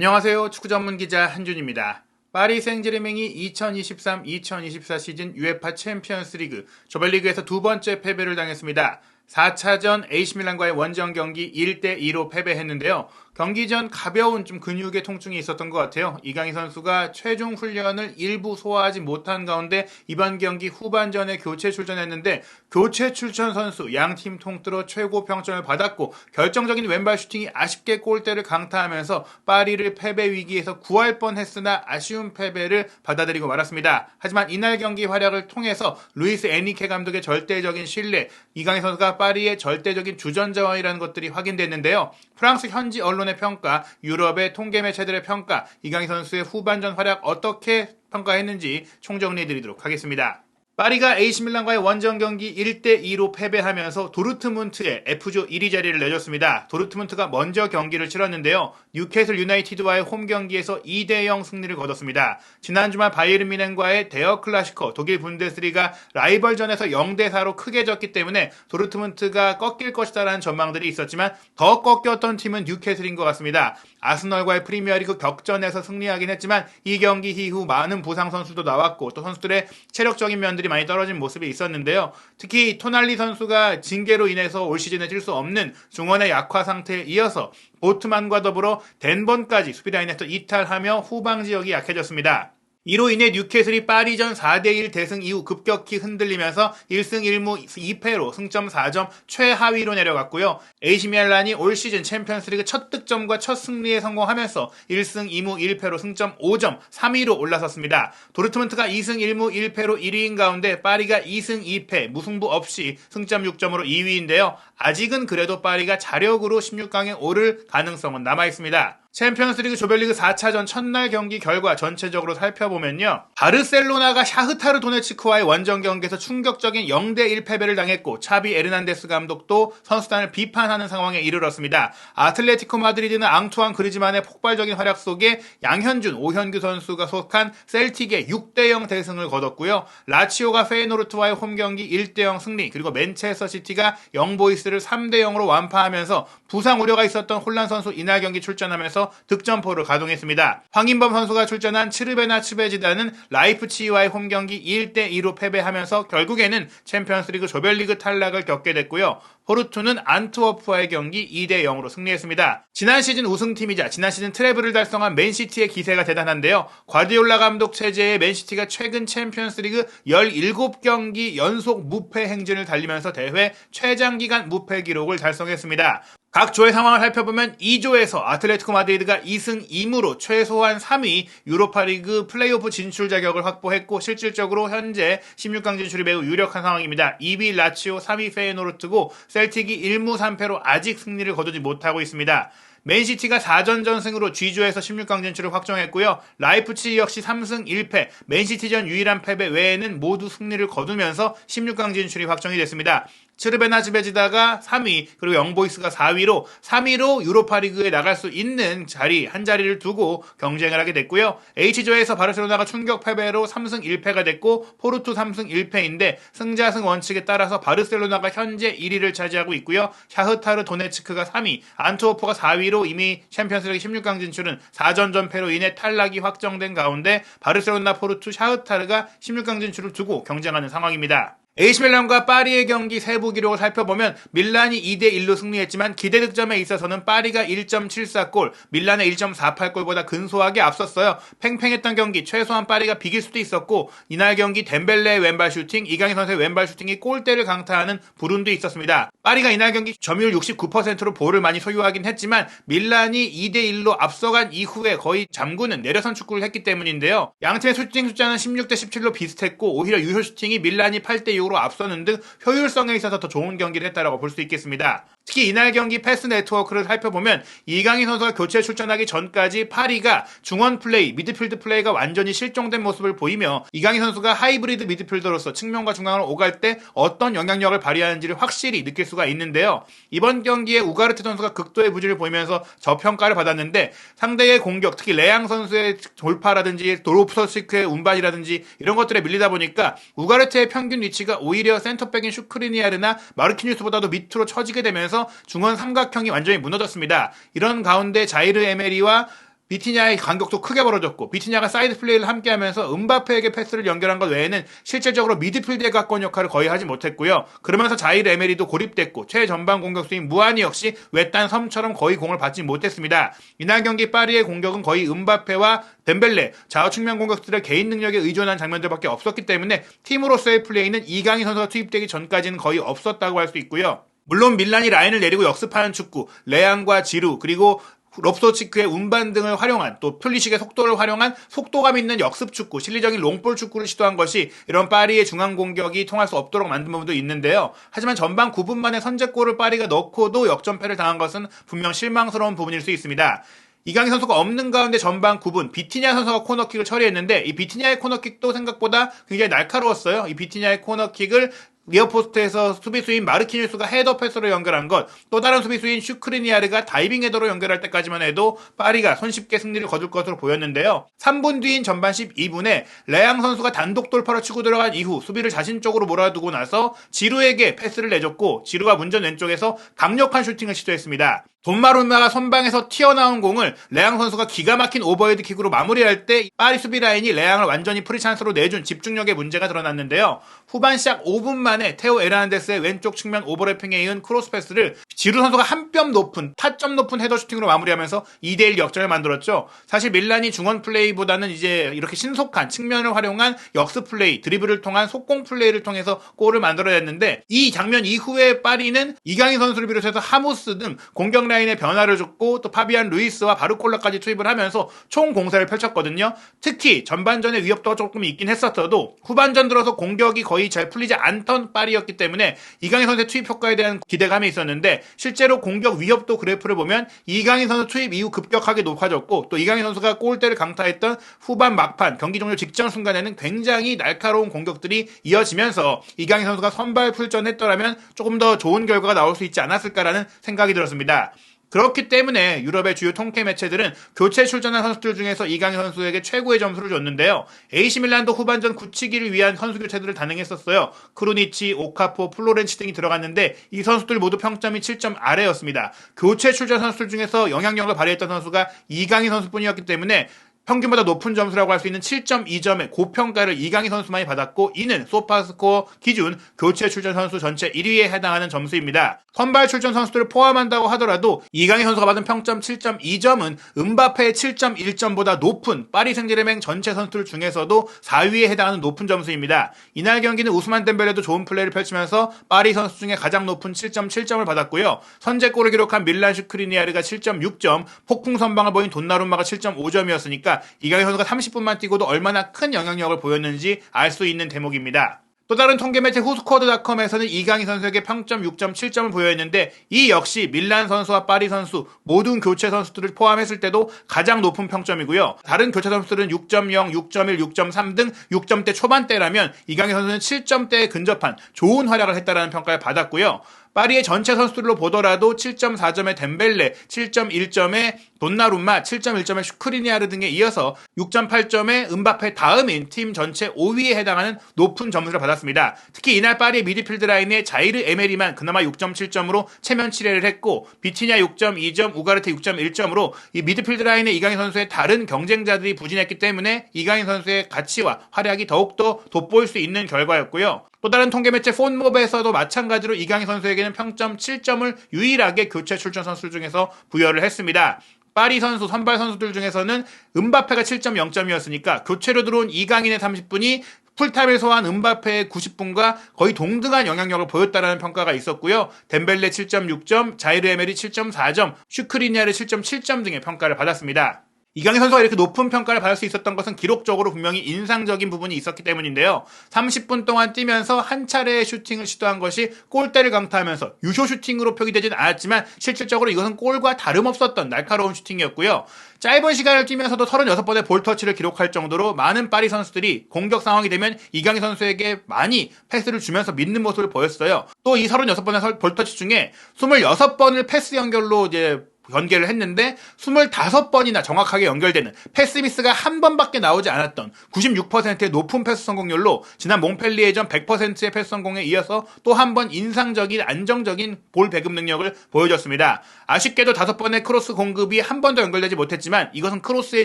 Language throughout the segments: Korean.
안녕하세요. 축구 전문 기자 한준입니다. 파리 생제르맹이 2023-2024 시즌 UEFA 챔피언스 리그 조별리그에서 두 번째 패배를 당했습니다. 4차전 AC밀란과의 원정 경기 1대2로 패배했는데요. 경기 전 가벼운 근육의 통증이 있었던 것 같아요. 이강인 선수가 최종 훈련을 일부 소화하지 못한 가운데 이번 경기 후반전에 교체 출전했는데 교체 출전 선수 양팀 통틀어 최고 평점을 받았고 결정적인 왼발 슈팅이 아쉽게 골대를 강타하면서 파리를 패배 위기에서 구할 뻔했으나 아쉬운 패배를 받아들이고 말았습니다. 하지만 이날 경기 활약을 통해서 루이스 에니케 감독의 절대적인 신뢰, 이강인 선수가 파리의 절대적인 주전자원이라는 것들이 확인됐는데요. 프랑스 현지 언론의 평가, 유럽의 통계 매체들의 평가, 이강인 선수의 후반전 활약 어떻게 평가했는지 총정리해드리도록 하겠습니다. 파리가 AC밀란과의 원정 경기 1대2로 패배하면서 도르트문트에 F조 1위 자리를 내줬습니다. 도르트문트가 먼저 경기를 치렀는데요. 뉴캐슬 유나이티드와의 홈 경기에서 2대0 승리를 거뒀습니다. 지난 주말 바이에른 뮌헨과의 대여 클라시커 독일 분데스리가 라이벌전에서 0대4로 크게 졌기 때문에 도르트문트가 꺾일 것이다라는 전망들이 있었지만 더 꺾였던 팀은 뉴캐슬인 것 같습니다. 아스널과의 프리미어리그 격전에서 승리하긴 했지만 이 경기 이후 많은 부상 선수도 나왔고 또 선수들의 체력적인 면들이 많이 떨어진 모습이 있었는데요. 특히 토날리 선수가 징계로 인해서 올 시즌에 뛸 수 없는 중원의 약화 상태에 이어서 보트만과 더불어 덴번까지 수비라인에서 이탈하며 후방 지역이 약해졌습니다. 이로 인해 뉴캐슬이 파리전 4대1 대승 이후 급격히 흔들리면서 1승 1무 2패로 승점 4점 최하위로 내려갔고요. AC밀란이 올 시즌 챔피언스리그 첫 득점과 첫 승리에 성공하면서 1승 2무 1패로 승점 5점 3위로 올라섰습니다. 도르트문트가 2승 1무 1패로 1위인 가운데 파리가 2승 2패 무승부 없이 승점 6점으로 2위인데요. 아직은 그래도 파리가 자력으로 16강에 오를 가능성은 남아있습니다. 챔피언스리그 조별리그 4차전 첫날 경기 결과 전체적으로 살펴보면요. 바르셀로나가 샤흐타르 도네츠크와의 원정 경기에서 충격적인 0대1 패배를 당했고 차비 에르난데스 감독도 선수단을 비판하는 상황에 이르렀습니다. 아틀레티코 마드리드는 앙투안 그리즈만의 폭발적인 활약 속에 양현준, 오현규 선수가 속한 셀틱의 6대0 대승을 거뒀고요. 라치오가 페이노르트와의 홈 경기 1대0 승리, 그리고 맨체스터 시티가 영보이스를 3대0으로 완파하면서 부상 우려가 있었던 홀란 선수 이날 경기 출전하면서 득점포를 가동했습니다. 황인범 선수가 출전한 츠르베나 츠베지다는 라이프치히와의 홈경기 1대2로 패배하면서 결국에는 챔피언스리그 조별리그 탈락을 겪게 됐고요. 포르투는 안트워프와의 경기 2대0으로 승리했습니다. 지난 시즌 우승팀이자 지난 시즌 트래블을 달성한 맨시티의 기세가 대단한데요. 과디올라 감독 체제의 맨시티가 최근 챔피언스리그 17경기 연속 무패 행진을 달리면서 대회 최장기간 무패 기록을 달성했습니다. 각 조의 상황을 살펴보면 2조에서 아틀레티코 마드리드가 2승 2무로 최소한 3위 유로파리그 플레이오프 진출 자격을 확보했고 실질적으로 현재 16강 진출이 매우 유력한 상황입니다. 2위 라치오, 3위 페이노르트고 셀틱이 1무 3패로 아직 승리를 거두지 못하고 있습니다. 맨시티가 4전 전승으로 G조에서 16강 진출을 확정했고요. 라이프치히 역시 3승 1패, 맨시티전 유일한 패배 외에는 모두 승리를 거두면서 16강 진출이 확정이 됐습니다. 츠르베나 츠베지다가 3위, 그리고 영보이스가 3위로 유로파리그에 나갈 수 있는 자리, 한 자리를 두고 경쟁을 하게 됐고요. H조에서 바르셀로나가 충격 패배로 3승 1패가 됐고 포르투 3승 1패인데 승자승 원칙에 따라서 바르셀로나가 현재 1위를 차지하고 있고요. 샤흐타르 도네츠크가 3위, 안트워프가 4위로 이미 챔피언스리그 16강 진출은 4전 전패로 인해 탈락이 확정된 가운데 바르셀로나, 포르투, 샤흐타르가 16강 진출을 두고 경쟁하는 상황입니다. AC밀란과 파리의 경기 세부 기록을 살펴보면 밀란이 2대1로 승리했지만 기대 득점에 있어서는 파리가 1.74골, 밀란의 1.48골보다 근소하게 앞섰어요. 팽팽했던 경기, 최소한 파리가 비길 수도 있었고 이날 경기 덴벨레의 왼발 슈팅, 이강인 선수의 왼발 슈팅이 골대를 강타하는 불운도 있었습니다. 파리가 이날 경기 점유율 69%로 볼을 많이 소유하긴 했지만 밀란이 2대1로 앞서간 이후에 거의 잠그는 내려선 축구를 했기 때문인데요. 양팀의 슈팅 숫자는 16대 17로 비슷했고 오히려 유효 슈팅이 밀란이 8대6 으로 앞서는 등 효율성에 있어서 더 좋은 경기를 했다라고 볼 수 있겠습니다. 특히 이날 경기 패스 네트워크를 살펴보면 이강인 선수가 교체 출전하기 전까지 파리가 중원 플레이, 미드필드 플레이가 완전히 실종된 모습을 보이며 이강인 선수가 하이브리드 미드필더로서 측면과 중앙을 오갈 때 어떤 영향력을 발휘하는지를 확실히 느낄 수가 있는데요. 이번 경기에 우가르테 선수가 극도의 부진을 보이면서 저평가를 받았는데 상대의 공격, 특히 레앙 선수의 돌파라든지 도로프서시크의 운반이라든지 이런 것들에 밀리다 보니까 우가르테의 평균 위치가 오히려 센터백인 슈크리니아르나 마르키뉴스보다도 밑으로 처지게 되면서 중원 삼각형이 완전히 무너졌습니다. 이런 가운데 자이르 에메리와 비티냐의 간격도 크게 벌어졌고 비티냐가 사이드 플레이를 함께하면서 음바페에게 패스를 연결한 것 외에는 실질적으로 미드필드에 가까운 역할을 거의 하지 못했고요. 그러면서 자이르 에메리도 고립됐고 최전방 공격수인 무아니 역시 외딴 섬처럼 거의 공을 받지 못했습니다. 이날 경기 파리의 공격은 거의 음바페와 덴벨레, 좌우 측면 공격수들의 개인 능력에 의존한 장면들밖에 없었기 때문에 팀으로서의 플레이는 이강인 선수가 투입되기 전까지는 거의 없었다고 할 수 있고요. 물론 밀란이 라인을 내리고 역습하는 축구, 레앙과 지루 그리고 롭소치크의 운반 등을 활용한 또 플리식의 속도를 활용한 속도감 있는 역습 축구, 실리적인 롱볼 축구를 시도한 것이 이런 파리의 중앙 공격이 통할 수 없도록 만든 부분도 있는데요. 하지만 전반 9분 만에 선제골을 파리가 넣고도 역전패를 당한 것은 분명 실망스러운 부분일 수 있습니다. 이강인 선수가 없는 가운데 전반 9분 비티냐 선수가 코너킥을 처리했는데 이 비티냐의 코너킥도 생각보다 굉장히 날카로웠어요. 이 비티냐의 코너킥을 리어포스트에서 수비수인 마르키뉴스가 헤더 패스로 연결한 것, 또 다른 수비수인 슈크리니아르가 다이빙 헤더로 연결할 때까지만 해도 파리가 손쉽게 승리를 거둘 것으로 보였는데요. 3분 뒤인 전반 12분에 레앙 선수가 단독 돌파로 치고 들어간 이후 수비를 자신 쪽으로 몰아두고 나서 지루에게 패스를 내줬고 지루가 문전 왼쪽에서 강력한 슈팅을 시도했습니다. 돈마룸마가 선방에서 튀어나온 공을 레앙 선수가 기가 막힌 오버헤드 킥으로 마무리할 때 파리 수비 라인이 레앙을 완전히 프리찬스로 내준 집중력의 문제가 드러났는데요. 후반 시작 5분 만에 테오 에르난데스의 왼쪽 측면 오버래핑에 이은 크로스 패스를 지루 선수가 한 뼘 높은 타점 높은 헤더 슈팅으로 마무리하면서 2대1 역전을 만들었죠. 사실 밀란이 중원 플레이보다는 이제 이렇게 신속한 측면을 활용한 역습 플레이, 드리블을 통한 속공 플레이를 통해서 골을 만들어냈는데 이 장면 이후에 파리는 이강인 선수를 비롯해서 하무스 등 공격 라인에 변화를 줬고 또 파비안 루이스와 바르콜라까지 투입을 하면서 총 공세를 펼쳤거든요. 특히 전반전에 위협도가 조금 있긴 했었어도 후반전 들어서 공격이 거의 잘 풀리지 않던 파리였기 때문에 이강인 선수의 투입 효과에 대한 기대감이 있었는데 실제로 공격 위협도 그래프를 보면 이강인 선수 투입 이후 급격하게 높아졌고 또 이강인 선수가 골대를 강타했던 후반 막판 경기 종료 직전 순간에는 굉장히 날카로운 공격들이 이어지면서 이강인 선수가 선발 출전했더라면 조금 더 좋은 결과가 나올 수 있지 않았을까라는 생각이 들었습니다. 그렇기 때문에 유럽의 주요 통계 매체들은 교체 출전한 선수들 중에서 이강인 선수에게 최고의 점수를 줬는데요. AC밀란도 후반전 굳히기를 위한 선수 교체들을 단행했었어요. 크루니치, 오카포, 플로렌치 등이 들어갔는데 이 선수들 모두 평점이 7점 아래였습니다. 교체 출전 선수들 중에서 영향력을 발휘했던 선수가 이강인 선수뿐이었기 때문에 평균보다 높은 점수라고 할 수 있는 7.2점의 고평가를 이강인 선수만이 받았고 이는 소파스코어 기준 교체 출전 선수 전체 1위에 해당하는 점수입니다. 선발 출전 선수들을 포함한다고 하더라도 이강인 선수가 받은 평점 7.2점은 음바페의 7.1점보다 높은 파리 생제르맹 전체 선수들 중에서도 4위에 해당하는 높은 점수입니다. 이날 경기는 우스만 덴벨레도 좋은 플레이를 펼치면서 파리 선수 중에 가장 높은 7.7점을 받았고요. 선제골을 기록한 밀란 슈크리니아르가 7.6점, 폭풍 선방을 보인 돈나룸마가 7.5점이었으니까 이강인 선수가 30분만 뛰고도 얼마나 큰 영향력을 보였는지 알 수 있는 대목입니다. 또 다른 통계매체 후스코어드닷컴에서는 이강인 선수에게 평점 6.7점을 부여했는데 이 역시 밀란 선수와 파리 선수 모든 교체 선수들을 포함했을 때도 가장 높은 평점이고요. 다른 교체 선수들은 6.0, 6.1, 6.3 등 6점대 초반대라면 이강인 선수는 7점대에 근접한 좋은 활약을 했다라는 평가를 받았고요. 파리의 전체 선수들로 보더라도 7.4점의 덴벨레, 7.1점의 돈나룸마, 7.1점의 슈크리니아르 등에 이어서 6.8점의 음바페 다음인 팀 전체 5위에 해당하는 높은 점수를 받았습니다. 특히 이날 파리의 미드필드 라인의 자이르 에메리만 그나마 6.7점으로 체면 치레를 했고 비티냐 6.2점, 우가르테 6.1점으로 이 미드필드 라인의 이강인 선수의 다른 경쟁자들이 부진했기 때문에 이강인 선수의 가치와 활약이 더욱더 돋보일 수 있는 결과였고요. 또 다른 통계매체 폰모브에서도 마찬가지로 이강인 선수에게는 평점 7점을 유일하게 교체 출전 선수들 중에서 부여를 했습니다. 파리 선수, 선발 선수들 중에서는 음바페가 7.0점이었으니까 교체로 들어온 이강인의 30분이 풀타임을 소화한 음바페의 90분과 거의 동등한 영향력을 보였다는 평가가 있었고요. 덴벨레 7.6점, 자이르 에메리 7.4점, 슈크리니아르 7.7점 등의 평가를 받았습니다. 이강인 선수가 이렇게 높은 평가를 받을 수 있었던 것은 기록적으로 분명히 인상적인 부분이 있었기 때문인데요. 30분 동안 뛰면서 한 차례의 슈팅을 시도한 것이 골대를 강타하면서 유효 슈팅으로 표기되진 않았지만 실질적으로 이것은 골과 다름없었던 날카로운 슈팅이었고요. 짧은 시간을 뛰면서도 36번의 볼터치를 기록할 정도로 많은 파리 선수들이 공격 상황이 되면 이강인 선수에게 많이 패스를 주면서 믿는 모습을 보였어요. 또 이 36번의 볼터치 중에 26번을 패스 연결로 이제 연계를 했는데 25번이나 정확하게 연결되는 패스 미스가 한 번밖에 나오지 않았던 96%의 높은 패스 성공률로 지난 몽펠리에전 100%의 패스 성공에 이어서 또 한 번 인상적인 안정적인 볼 배급 능력을 보여줬습니다. 아쉽게도 5번의 크로스 공급이 한 번도 연결되지 못했지만 이것은 크로스의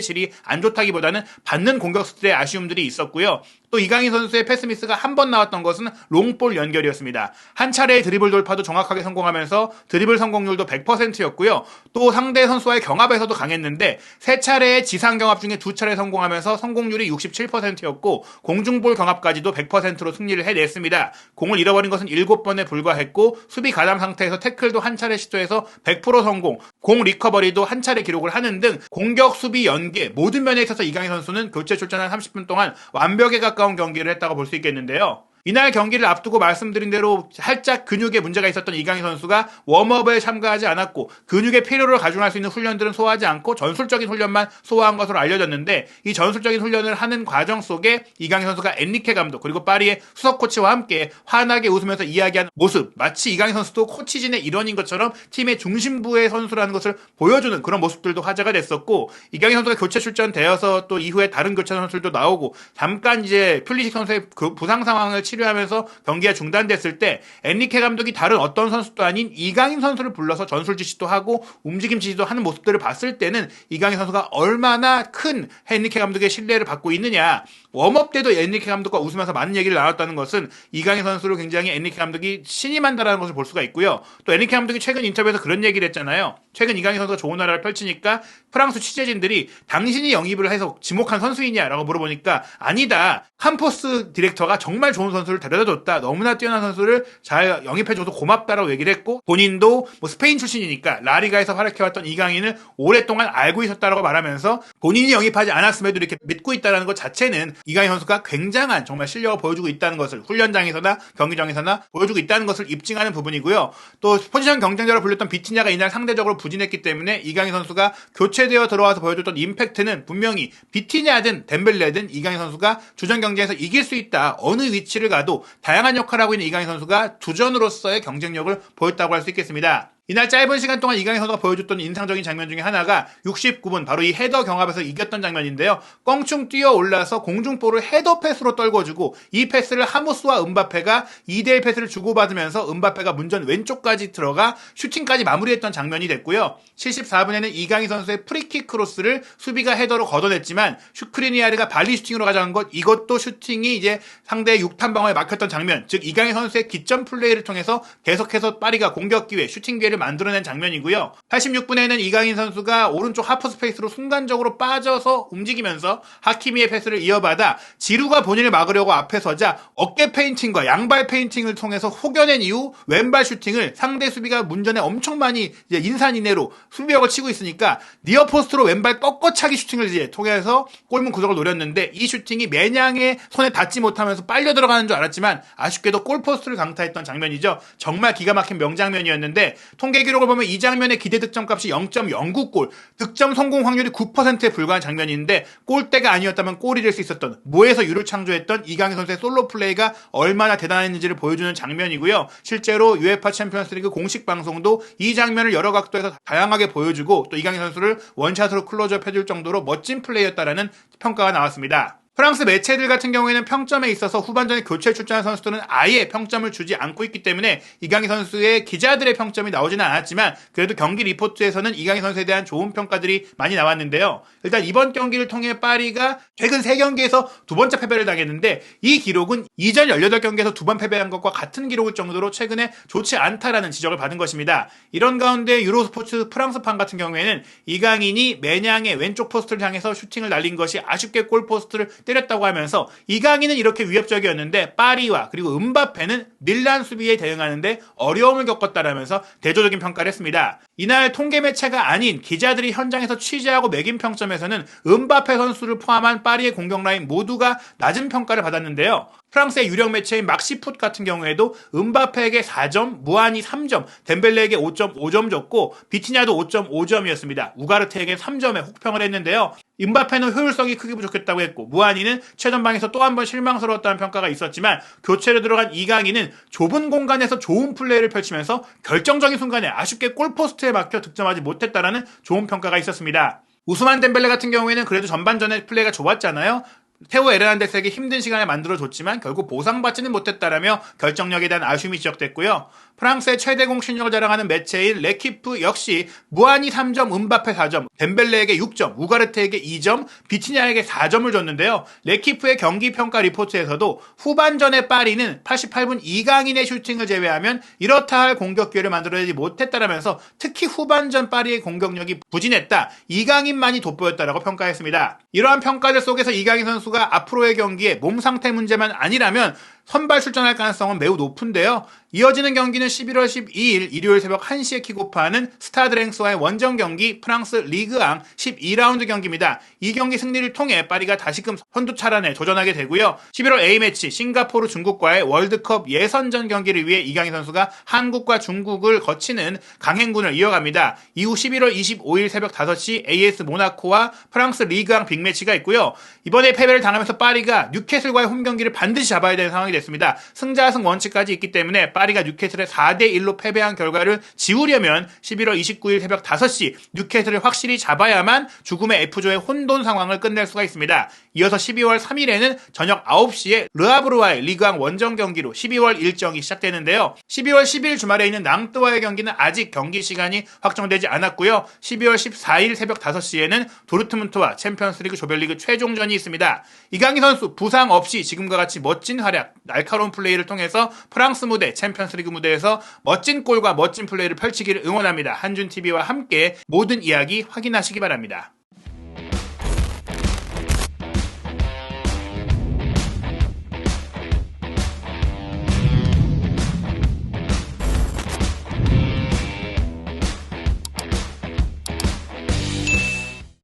질이 안 좋다기보다는 받는 공격수들의 아쉬움들이 있었고요. 또 이강인 선수의 패스 미스가 한 번 나왔던 것은 롱볼 연결이었습니다. 한 차례의 드리블 돌파도 정확하게 성공하면서 드리블 성공률도 100%였고요. 또 상대 선수와의 경합에서도 강했는데 3차례의 지상 경합 중에 2차례 성공하면서 성공률이 67%였고 공중볼 경합까지도 100%로 승리를 해냈습니다. 공을 잃어버린 것은 7번에 불과했고 수비 가담 상태에서 태클도 한 차례 시도해서 100% 성공, 공 리커버리도 한 차례 기록을 하는 등 공격, 수비, 연계 모든 면에 있어서 이강인 선수는 교체 출전한 30분 동안 완벽에 가까운 경기를 했다고 볼 수 있겠는데요. 이날 경기를 앞두고 말씀드린 대로 살짝 근육에 문제가 있었던 이강인 선수가 웜업에 참가하지 않았고 근육의 필요를 가중할 수 있는 훈련들은 소화하지 않고 전술적인 훈련만 소화한 것으로 알려졌는데 이 전술적인 훈련을 하는 과정 속에 이강인 선수가 엔리케 감독 그리고 파리의 수석 코치와 함께 환하게 웃으면서 이야기하는 모습, 마치 이강인 선수도 코치진의 일원인 것처럼 팀의 중심부의 선수라는 것을 보여주는 그런 모습들도 화제가 됐었고, 이강인 선수가 교체 출전되어서 또 이후에 다른 교체 선수들도 나오고 잠깐 이제 퓰리식 선수의 그 부상 상황을 치료하면서 경기가 중단됐을 때 엔리케 감독이 다른 어떤 선수도 아닌 이강인 선수를 불러서 전술 지시도 하고 움직임 지시도 하는 모습들을 봤을 때는 이강인 선수가 얼마나 큰 엔리케 감독의 신뢰를 받고 있느냐. 웜업 때도 엔리케 감독과 웃으면서 많은 얘기를 나눴다는 것은 이강인 선수를 굉장히 엔리케 감독이 신임한다는 것을 볼 수가 있고요. 또 엔리케 감독이 최근 인터뷰에서 그런 얘기를 했잖아요. 최근 이강인 선수가 좋은 나라를 펼치니까 프랑스 취재진들이 당신이 영입을 해서 지목한 선수이냐라고 물어보니까 아니다. 캄포스 디렉터가 정말 좋은 선수를 데려다줬다. 너무나 뛰어난 선수를 잘 영입해줘서 고맙다라고 얘기를 했고, 본인도 뭐 스페인 출신이니까 라리가에서 활약해왔던 이강인을 오랫동안 알고 있었다라고 말하면서 본인이 영입하지 않았음에도 이렇게 믿고 있다는 것 자체는 이강인 선수가 굉장한 정말 실력을 보여주고 있다는 것을 훈련장에서나 경기장에서나 보여주고 있다는 것을 입증하는 부분이고요. 또 포지션 경쟁자로 불렸던 비티냐가 이날 상대적으로 부진했기 때문에 이강인 선수가 교체되어 들어와서 보여줬던 임팩트는 분명히 비티냐든 덴벨레든 이강인 선수가 주전 경쟁에서 이길 수 있다. 어느 위치를 가도 다양한 역할을 하고 있는 이강인 선수가 주전으로서의 경쟁력을 보였다고 할 수 있겠습니다. 이날 짧은 시간 동안 이강인 선수가 보여줬던 인상적인 장면 중에 하나가 69분 바로 이 헤더 경합에서 이겼던 장면인데요. 껑충 뛰어 올라서 공중볼을 헤더 패스로 떨궈주고 이 패스를 하무스와 은바페가 2대1 패스를 주고받으면서 은바페가 문전 왼쪽까지 들어가 슈팅까지 마무리했던 장면이 됐고요. 74분에는 이강인 선수의 프리킥 크로스를 수비가 헤더로 걷어냈지만 슈크리니아르가 발리 슈팅으로 가져간 것, 이것도 슈팅이 이제 상대의 6탄 방어에 막혔던 장면, 즉 이강인 선수의 기점 플레이를 통해서 계속해서 파리가 공격 기회, 슈팅 기회를 만들어낸 장면이고요. 86분에는 이강인 선수가 오른쪽 하프 스페이스로 순간적으로 빠져서 움직이면서 하키미의 패스를 이어받아 지루가 본인을 막으려고 앞에 서자 어깨 페인팅과 양발 페인팅을 통해서 속여낸 이후 왼발 슈팅을 상대 수비가 문전에 엄청 많이 이제 인산인해로 수비력을 치고 있으니까 니어 포스트로 왼발 꺾어차기 슈팅을 이제 통해서 골문 구석을 노렸는데 이 슈팅이 매냥의 손에 닿지 못하면서 빨려 들어가는 줄 알았지만 아쉽게도 골포스트를 강타했던 장면이죠. 정말 기가 막힌 명장면이었는데 통계 기록을 보면 이 장면의 기대 득점값이 0.09골, 득점 성공 확률이 9%에 불과한 장면인데 골대가 아니었다면 골이 될 수 있었던, 무에서 유를 창조했던 이강인 선수의 솔로 플레이가 얼마나 대단했는지를 보여주는 장면이고요. 실제로 UEFA 챔피언스리그 공식 방송도 이 장면을 여러 각도에서 다양하게 보여주고 또 이강인 선수를 원샷으로 클로즈업 해줄 정도로 멋진 플레이였다라는 평가가 나왔습니다. 프랑스 매체들 같은 경우에는 평점에 있어서 후반전에 교체 출전한 선수들은 아예 평점을 주지 않고 있기 때문에 이강인 선수의 기자들의 평점이 나오지는 않았지만 그래도 경기 리포트에서는 이강인 선수에 대한 좋은 평가들이 많이 나왔는데요. 일단 이번 경기를 통해 파리가 최근 3경기에서 2번째 패배를 당했는데 이 기록은 이전 18경기에서 2번 패배한 것과 같은 기록일 정도로 최근에 좋지 않다라는 지적을 받은 것입니다. 이런 가운데 유로스포츠 프랑스판 같은 경우에는 이강인이 매냥의 왼쪽 포스트를 향해서 슈팅을 날린 것이 아쉽게 골포스트를 때렸다고 하면서 이강인은 이렇게 위협적이었는데 파리와 그리고 은바페는 밀란 수비에 대응하는데 어려움을 겪었다라면서 대조적인 평가를 했습니다. 이날 통계 매체가 아닌 기자들이 현장에서 취재하고 매긴 평점에서는 은바페 선수를 포함한 파리의 공격 라인 모두가 낮은 평가를 받았는데요. 프랑스의 유력 매체인 막시풋 같은 경우에도 은바페에게 4점, 무안이 3점, 덴벨레에게 5.5점 줬고 비티냐도 5.5점이었습니다. 우가르테에게 3점에 혹평을 했는데요. 은바페는 효율성이 크게 부족했다고 했고 무안이는 최전방에서 또 한 번 실망스러웠다는 평가가 있었지만 교체로 들어간 이강인은 좁은 공간에서 좋은 플레이를 펼치면서 결정적인 순간에 아쉽게 골포스트에 코트에 막혀 득점하지 못했다라는 좋은 평가가 있었습니다. 우스만 덴벨레 같은 경우에는 그래도 전반전에 플레이가 좋았잖아요. 테오 에르난데스에게 힘든 시간을 만들어줬지만 결국 보상받지는 못했다라며 결정력에 대한 아쉬움이 지적됐고요. 프랑스의 최대 공신력을 자랑하는 매체인 레키프 역시 무한히 3점, 음바페 4점, 덴벨레에게 6점, 우가르테에게 2점, 비티냐에게 4점을 줬는데요. 레키프의 경기평가 리포트에서도 후반전의 파리는 88분 이강인의 슈팅을 제외하면 이렇다 할 공격 기회를 만들어내지 못했다라면서 특히 후반전 파리의 공격력이 부진했다, 이강인만이 돋보였다라고 평가했습니다. 이러한 평가들 속에서 이강인 선수가 앞으로의 경기에 몸 상태 문제만 아니라면 선발 출전할 가능성은 매우 높은데요. 이어지는 경기는 11월 12일 일요일 새벽 1시에 킥오프하는 스타드랭스와의 원정 경기 프랑스 리그앙 12라운드 경기입니다. 이 경기 승리를 통해 파리가 다시금 선두 차란에 도전하게 되고요. 11월 A매치 싱가포르 중국과의 월드컵 예선전 경기를 위해 이강인 선수가 한국과 중국을 거치는 강행군을 이어갑니다. 이후 11월 25일 새벽 5시 AS 모나코와 프랑스 리그앙 빅매치가 있고요. 이번에 패배를 당하면서 파리가 뉴캐슬과의 홈 경기를 반드시 잡아야 되는 상황이 됐습니다. 승자승 원칙까지 있기 때문에 파리가 뉴캐슬에 4대1로 패배한 결과를 지우려면 11월 29일 새벽 5시 뉴캐슬을 확실히 잡아야만 죽음의 F조의 혼돈 상황을 끝낼 수가 있습니다. 이어서 12월 3일에는 저녁 9시에 르하브르와의 리그앙 원정 경기로 12월 일정이 시작되는데요. 12월 10일 주말에 있는 낭뜨와의 경기는 아직 경기 시간이 확정되지 않았고요. 12월 14일 새벽 5시에는 도르트문트와 챔피언스리그 조별리그 최종전이 있습니다. 이강인 선수 부상 없이 지금과 같이 멋진 활약, 날카로운 플레이를 통해서 프랑스 무대, 챔피언스리그 무대에서 멋진 골과 멋진 플레이를 펼치기를 응원합니다. 한준TV와 함께 모든 이야기 확인하시기 바랍니다.